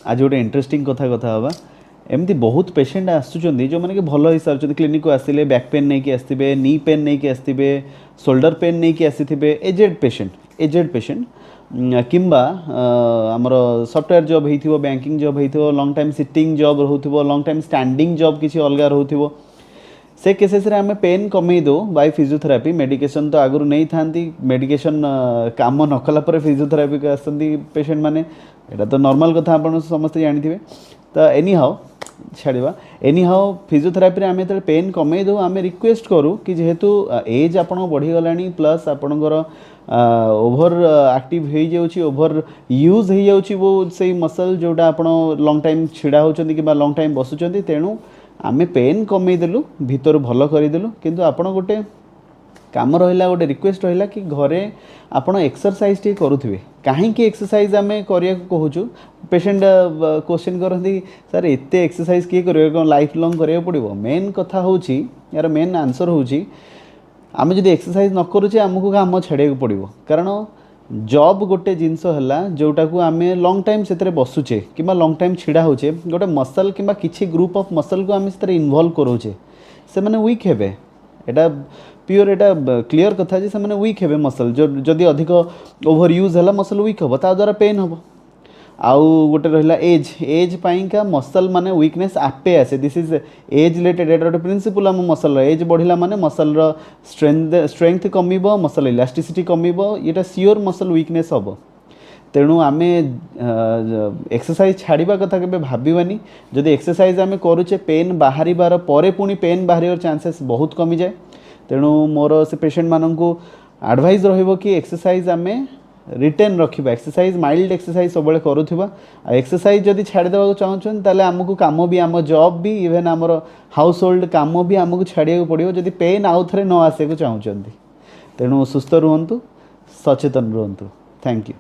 आज गोटे इंटरेस्टिंग कथा कथा हवा एमती बहुत पेशेंट आसुचंदी जो माने कि भल हो सारी क्लिनिक को आसिले बैक पेन नहीं कि आसथिबे नी पेन नहीं कि आसथिबे शोल्डर पेन नहीं कि आसीथिबे एजेड पेशेंट किंबा आमर सॉफ्टवेयर जॉब होइथिबो बैंकिंग जॉब होइथिबो लॉन्ग टाइम सिटिंग जॉब रहउथिबो लॉन्ग टाइम स्टैंडिंग जॉब किसी अलग रहउथिबो से केसेस रे आमे पेन कमे दो बाय फिजियोथेरापी मेडिकेशन तो आगुर नहीं थांती मेडिकेशन काम न कला पर फिजियोथेरापी के आसंती पेशेंट माने एटा तो नॉर्मल कथा आपण समस्त जानिथिबे तो एनी हाउ छाड़वा एनी हाउ फिजियोथेरापी रे आमे त पेन कमे दो आमे रिक्वेस्ट करू कि जेहेतु एज आपण बढ़ी गलानी प्लस आपणकर ओभर एक्टिव हो जाउची ओभर यूज हो जाउची वो से मसल जोटा आपण लॉन्ग टाइम छिड़ा होचंदी कि लॉन्ग टाइम बसुचंदी तेणु आमे पेन कमे देलु भीतर भल करदेलु किंतु आपण गोटे काम रहा गोटे रिक्वेस्ट रहा कि घरे आपण एक्सरसाइज टी करुथिबे कहीं एक्सरसाइज आमे करिया कहूचु पेशेंट क्वेश्चन करती सर एते एक्सरसाइज किए करियो कोन लाइफ लॉन्ग करिया पड़िबो मेन कथा होची यार मेन आंसर होची आमे जदि एक्सरसाइज न करूचे हमकु काम छाड़िया पड़िबो कारण जॉब गोटे जिनस है जोटा को आम लॉन्ग टाइम से बसुचे कि लॉन्ग टाइम छिड़ा होचे गोटे मसल कि किसी ग्रुप ऑफ मसल को आम से इनवॉल्व करोचे से मैंने वीक हेबे एटा प्योर एटा क्लियर कथा जे से मैंने वीक हेबे मसल जो जदि अधिक ओवर यूज है मसल वीक हम ता द्वारा पेन हम आउ गोटे रहा एज पाइंका मसल माने वीकनेस आपे आसे दिस इज एज रिलेटेड एटा गोटे प्रिंसिपल आम मसल एज बढ़ला माने मसल स्ट्रेंथ कमिब मसल इलास्टिसिटी कमिब ये सियोर मसल वीकनेस हम तेणु आम एक्सरसाइज छाड़ा कथा के भावानी जदि एक्सरसाइज आम करुचे पेन बाहर पर पुणी पेन बाहर चांसेस बहुत कमी जाए तेणु मोर से पेशेंट मानू एडवाइज रहिबो कि एक्सरसाइज आम रिटेन रखा एक्सरसाइज माइल्ड एक्सरसाइज सब करुवा एक्सरसाइज जदि छाड़देवा चाहूँ ताले आमको काम भी आम जॉब भी इवेन आमर हाउस होल्ड काम भी आमको छाड़िया पड़ो जदि पेन आउ थे न आसे चाहूँगी तेणु सुस्थ रुहतु सचेतन रुहतु थैंक यू।